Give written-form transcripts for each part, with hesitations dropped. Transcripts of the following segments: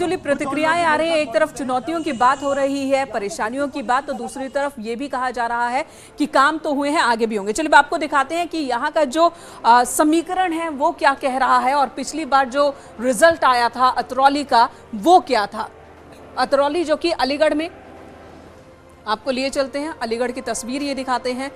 प्रतिक्रियाएं आ रही है। एक तरफ चुनौतियों की बात हो रही है, परेशानियों की बात, तो दूसरी तरफ ये भी कहा जा रहा है कि काम तो हुए हैं, आगे भी होंगे। चलिए आपको दिखाते हैं कि यहाँ का जो समीकरण है वो क्या कह रहा है और पिछली बार जो रिजल्ट आया था अतरौली का वो क्या था। अतरौली जो कि अलीगढ़ में, आपको लिए चलते हैं, अलीगढ़ की तस्वीर ये दिखाते हैं।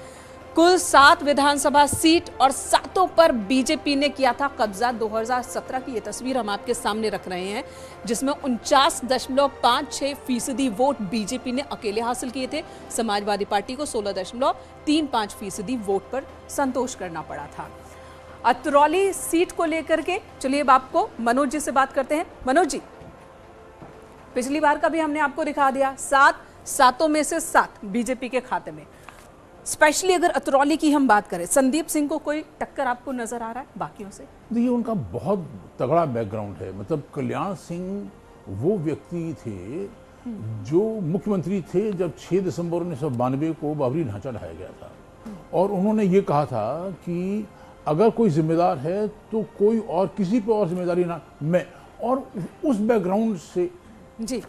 कुल 7 विधानसभा सीट और 7 पर बीजेपी ने किया था कब्जा। 2017 की ये तस्वीर हम आपके सामने रख रहे हैं, जिसमें 49.56% वोट बीजेपी ने अकेले हासिल किए थे। समाजवादी पार्टी को 16.35% वोट पर संतोष करना पड़ा था। अतरौली सीट को लेकर के चलिए अब आपको मनोज जी से बात करते हैं। मनोज जी, पिछली बार का भी हमने आपको दिखा दिया, 7 में से 7 बीजेपी के खाते में। स्पेशली अगर अतरौली की हम बात करें, संदीप सिंह को कोई टक्कर आपको नजर आ रहा है बाकियों से? देखिए, उनका बहुत तगड़ा बैकग्राउंड है। मतलब कल्याण सिंह वो व्यक्ति थे जो मुख्यमंत्री थे जब 6 दिसंबर 1992 को बाबरी ढांचा ढाया गया था, और उन्होंने ये कहा था कि अगर कोई जिम्मेदार है तो कोई और, किसी पे और जिम्मेदारी ना, मैं। और उस बैकग्राउंड से जी,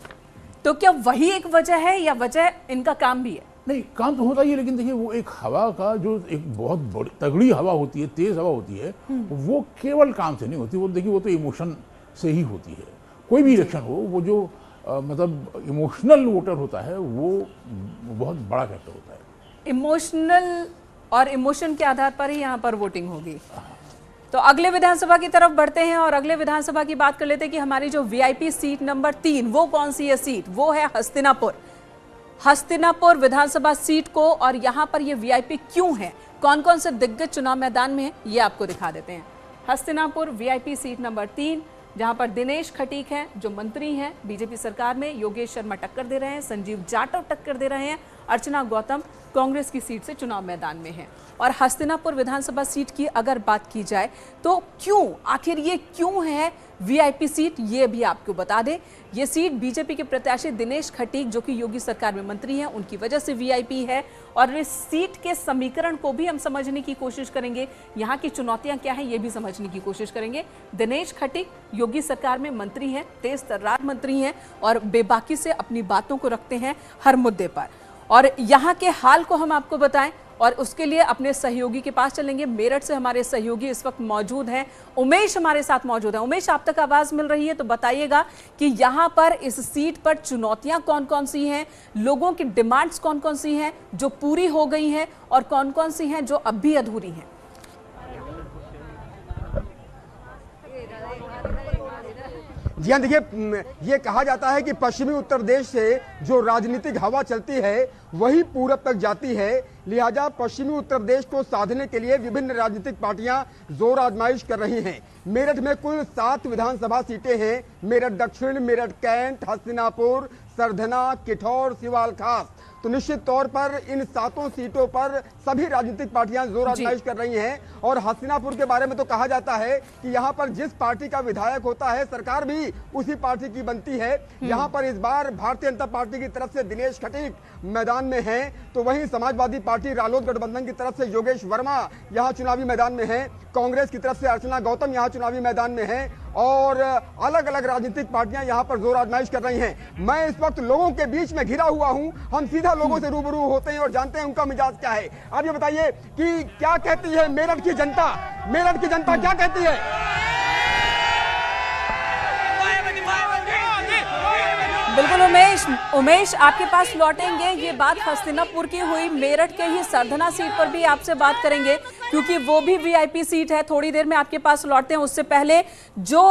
तो क्या वही एक वजह है या वजह इनका काम भी है? नहीं, काम तो होता ही है, लेकिन देखिए वो एक हवा का जो एक बहुत बड़ी तगड़ी हवा होती है, तेज हवा होती है, वो केवल काम से नहीं होती। वो देखिए वो तो इमोशन से ही होती है। कोई भी इलेक्शन हो, वो जो मतलब इमोशनल वोटर होता है वो बहुत बड़ा फैक्टर होता है। इमोशनल और इमोशन के आधार पर ही यहाँ पर वोटिंग होगी। तो अगले विधानसभा की तरफ बढ़ते हैं और अगले विधानसभा की बात कर लेते हैं कि हमारी जो वीआईपी सीट नंबर 3 वो कौन सी है सीट? वो है हस्तिनापुर विधानसभा सीट को। और यहां पर ये वीआईपी क्यों है, कौन कौन से दिग्गज चुनाव मैदान में है, ये आपको दिखा देते हैं। हस्तिनापुर वीआईपी सीट नंबर 3, जहां पर दिनेश खटीक हैं जो मंत्री हैं बीजेपी सरकार में, योगेश शर्मा टक्कर दे रहे हैं, संजीव जाटव टक्कर दे रहे हैं, अर्चना गौतम कांग्रेस की सीट से चुनाव मैदान में है। और हस्तिनापुर विधानसभा सीट की अगर बात की जाए तो क्यों, आखिर ये क्यों है वीआईपी सीट, ये भी आपको बता दें। ये सीट बीजेपी के प्रत्याशी दिनेश खटीक जो कि योगी सरकार में मंत्री हैं, उनकी वजह से वीआईपी है। और इस सीट के समीकरण को भी हम समझने की कोशिश करेंगे, यहाँ की चुनौतियां क्या हैं ये भी समझने की कोशिश करेंगे। दिनेश खटीक योगी सरकार में मंत्री हैं, तेज तर्रार मंत्री हैं और बेबाकी से अपनी बातों को रखते हैं हर मुद्दे पर। और यहाँ के हाल को हम आपको बताएं और उसके लिए अपने सहयोगी के पास चलेंगे। मेरठ से हमारे सहयोगी इस वक्त मौजूद हैं, उमेश हमारे साथ मौजूद हैं। उमेश, आप तक आवाज मिल रही है तो बताइएगा कि यहाँ पर इस सीट पर चुनौतियां कौन कौन सी हैं, लोगों की डिमांड्स कौन कौन सी हैं जो पूरी हो गई हैं और कौन कौन सी हैं जो अब भी अधूरी हैं? जी हाँ, देखिए ये कहा जाता है कि पश्चिमी उत्तर प्रदेश से जो राजनीतिक हवा चलती है वही पूरब तक जाती है। लिहाजा पश्चिमी उत्तर प्रदेश को साधने के लिए विभिन्न राजनीतिक पार्टियां जोर आजमाइश कर रही हैं। मेरठ में कुल 7 विधानसभा सीटें हैं। मेरठ दक्षिण, मेरठ कैंट, हस्तिनापुर, सरधना, किठौर, सिवाल खास। तो निश्चित तौर पर इन 7 सीटों पर सभी राजनीतिक पार्टियां जोर आजमाइश कर रही हैं। और हस्तिनापुर के बारे में तो कहा जाता है कि यहाँ पर जिस पार्टी का विधायक होता है सरकार भी उसी पार्टी की बनती है। यहाँ पर इस बार भारतीय जनता पार्टी की तरफ से दिनेश खटीक मैदान में हैं, तो वहीं समाजवादी पार्टी रालोद गठबंधन की तरफ से योगेश वर्मा यहाँ चुनावी मैदान में हैं, कांग्रेस की तरफ से अर्चना गौतम यहाँ चुनावी मैदान में हैं और अलग अलग राजनीतिक पार्टियां यहाँ पर जोर आजमाइश कर रही हैं। मैं इस वक्त लोगों के बीच में घिरा हुआ हूं, हम सीधा लोगों से रूबरू होते हैं और जानते हैं उनका मिजाज क्या है। आप ये बताइए कि क्या कहती है मेरठ की जनता, मेरठ की जनता क्या कहती है? बिल्कुल उमेश आपके पास लौटेंगे। ये बात हस्तिनापुर की हुई, मेरठ के ही सरधना सीट पर भी आपसे बात करेंगे क्योंकि वो भी वीआईपी सीट है। थोड़ी देर में आपके पास लौटते हैं, उससे पहले जो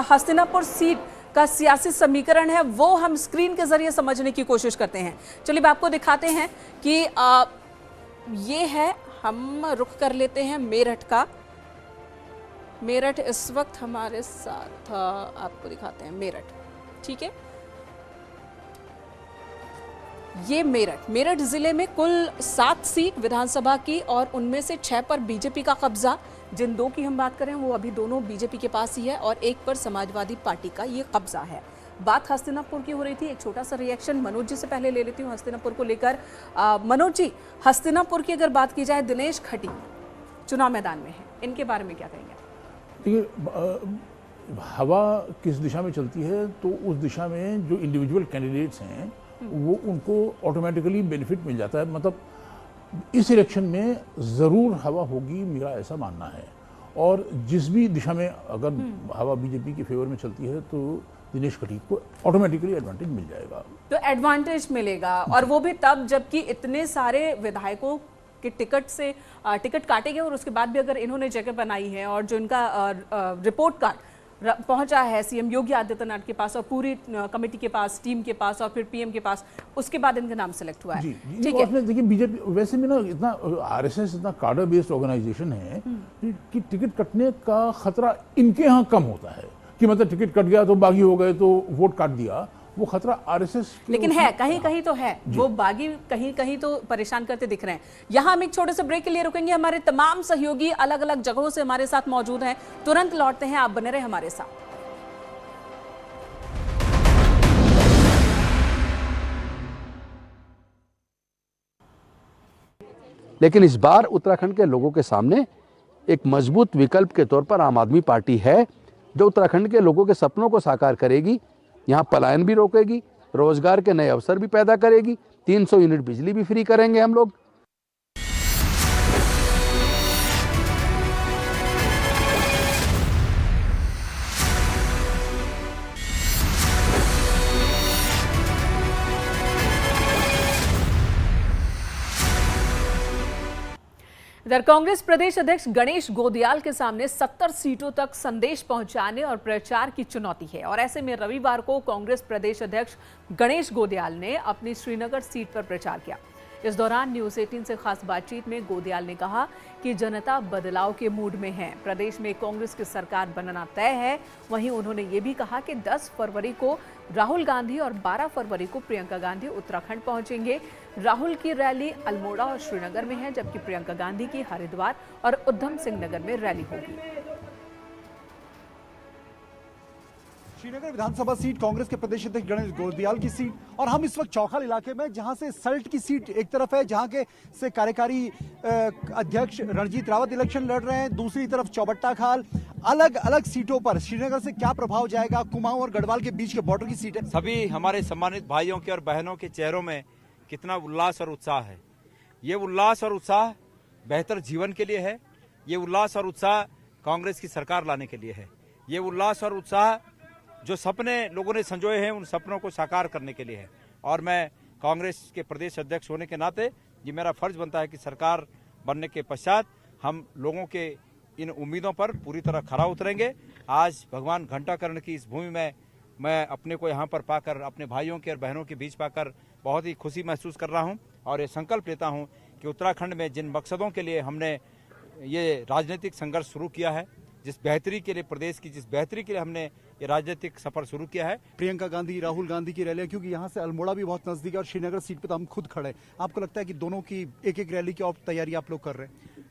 हस्तिनापुर सीट का सियासी समीकरण है वो हम स्क्रीन के जरिए समझने की कोशिश करते हैं। चलिए आपको दिखाते हैं कि ये है, हम रुख कर लेते हैं मेरठ का। मेरठ इस वक्त हमारे साथ, आपको दिखाते हैं मेरठ, ठीक है। ये मेरठ जिले में कुल 7 सीट विधानसभा की और उनमें से 6 पर बीजेपी का कब्जा। जिन 2 की हम बात करें वो अभी दोनों बीजेपी के पास ही है और 1 पर समाजवादी पार्टी का ये कब्जा है। बात हस्तिनापुर की हो रही थी, एक छोटा सा रिएक्शन मनोज जी से पहले ले लेती हूँ हस्तिनापुर को लेकर। मनोज जी, हस्तिनापुर की अगर बात की जाए, दिनेश खटीक चुनाव मैदान में है, इनके बारे में क्या कहेंगे? देखिए, हवा किस दिशा में चलती है तो उस दिशा में जो इंडिविजुअल कैंडिडेट्स हैं वो उनको ऑटोमेटिकली बेनिफिट मिल जाता है। मतलब इस इलेक्शन में ज़रूर हवा होगी, मेरा ऐसा मानना है। और जिस भी दिशा में अगर हवा बीजेपी के फेवर में चलती है तो दिनेश खटीक को ऑटोमेटिकली एडवांटेज मिल जाएगा। तो एडवांटेज मिलेगा, और वो भी तब जबकि इतने सारे विधायकों के टिकट काटे गए और उसके बाद भी अगर इन्होंने जगह बनाई है और जो इनका रिपोर्ट कार्ड पहुंचा है सीएम योगी आदित्यनाथ के पास और पूरी कमेटी के पास, टीम के पास और फिर पीएम के पास, उसके बाद इनका नाम सेलेक्ट हुआ है। ठीक है। देखिए बीजेपी वैसे भी ना इतना आरएसएस इतना कार्डर बेस्ड ऑर्गेनाइजेशन है कि टिकट कटने का खतरा इनके यहाँ कम होता है कि मतलब टिकट कट गया तो बागी हो गए तो वोट काट दिया, वो खतरा आरएसएस लेकिन है कहीं कहीं तो है, वो बागी कहीं कहीं तो परेशान करते दिख रहे हैं। यहां हम एक छोटे से ब्रेक के लिए रुकेंगे। हमारे तमाम सहयोगी अलग अलग जगहों से हमारे साथ मौजूद हैं, तुरंत लौटते हैं, आप बने रहे हमारे साथ। लेकिन इस बार उत्तराखंड के लोगों के सामने एक मजबूत विकल्प के तौर पर आम आदमी पार्टी है, जो उत्तराखंड के लोगों के सपनों को साकार करेगी, यहाँ पलायन भी रोकेगी, रोजगार के नए अवसर भी पैदा करेगी, 300 यूनिट बिजली भी फ्री करेंगे हम लोग। इधर कांग्रेस प्रदेश अध्यक्ष गणेश गोदियाल के सामने 70 सीटों तक संदेश पहुंचाने और प्रचार की चुनौती है, और ऐसे में रविवार को कांग्रेस प्रदेश अध्यक्ष गणेश गोदियाल ने अपनी श्रीनगर सीट पर प्रचार किया। इस दौरान न्यूज 18 से खास बातचीत में गोदियाल ने कहा कि जनता बदलाव के मूड में है, प्रदेश में कांग्रेस की सरकार बनना तय है। वहीं उन्होंने ये भी कहा कि 10 फरवरी को राहुल गांधी और 12 फरवरी को प्रियंका गांधी उत्तराखंड पहुंचेंगे। राहुल की रैली अल्मोड़ा और श्रीनगर में है, जबकि प्रियंका गांधी की हरिद्वार और उधम सिंह नगर में रैली होगी। श्रीनगर विधानसभा सीट कांग्रेस के प्रदेश अध्यक्ष गणेश गोदियाल की सीट, और हम इस वक्त चौखाल इलाके में जहां से सल्ट की सीट एक तरफ है, जहां के से कार्यकारी अध्यक्ष रणजीत रावत इलेक्शन लड़ रहे हैं, दूसरी तरफ चौबट्टा खाल। अलग अलग सीटों पर श्रीनगर से क्या प्रभाव जाएगा? कुमाऊं और गढ़वाल के बीच के बॉर्डर की सीट है। सभी हमारे सम्मानित भाइयों के और बहनों के चेहरों में कितना उल्लास और उत्साह है। ये उल्लास और उत्साह बेहतर जीवन के लिए है, ये उल्लास और उत्साह कांग्रेस की सरकार लाने के लिए है, ये उल्लास और उत्साह जो सपने लोगों ने संजोए हैं उन सपनों को साकार करने के लिए है। और मैं कांग्रेस के प्रदेश अध्यक्ष होने के नाते ये मेरा फर्ज बनता है कि सरकार बनने के पश्चात हम लोगों के इन उम्मीदों पर पूरी तरह खरा उतरेंगे। आज भगवान घंटाकर्ण की इस भूमि में मैं अपने को यहाँ पर पाकर, अपने भाइयों के और बहनों के बीच पाकर बहुत ही खुशी महसूस कर रहा हूँ और ये संकल्प लेता हूँ कि उत्तराखंड में जिन मकसदों के लिए हमने ये राजनीतिक संघर्ष शुरू किया है, जिस बेहतरी के लिए प्रदेश की जिस बेहतरी के लिए हमने ये राजनीतिक सफर शुरू किया है। प्रियंका गांधी, राहुल गांधी की रैली, क्योंकि यहाँ से अल्मोड़ा भी बहुत नजदीक है और श्रीनगर सीट पे तो हम खुद खड़े हैं, आपको लगता है कि दोनों की एक एक रैली की तैयारी आप लोग कर रहे हैं?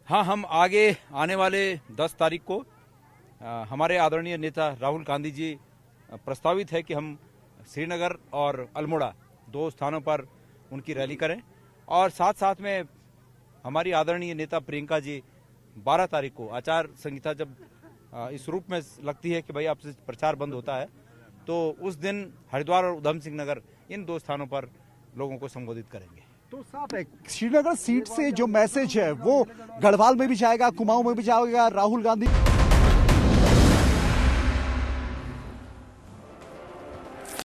हाँ, हम आगे आने वाले 10 तारीख को हमारे आदरणीय नेता राहुल गांधी जी प्रस्तावित है कि हम श्रीनगर और अल्मोड़ा 2 स्थानों पर उनकी रैली करें, और साथ साथ में हमारी आदरणीय नेता प्रियंका जी 12 तारीख को आचार संहिता जब इस रूप में लगती है कि भाई आपसे प्रचार बंद होता है, तो उस दिन हरिद्वार और उधम सिंह नगर इन 2 स्थानों पर लोगों को संबोधित करेंगे। तो साफ है, श्रीनगर सीट से जो मैसेज है वो गढ़वाल में भी जाएगा, कुमाऊं में भी जाएगा। राहुल गांधी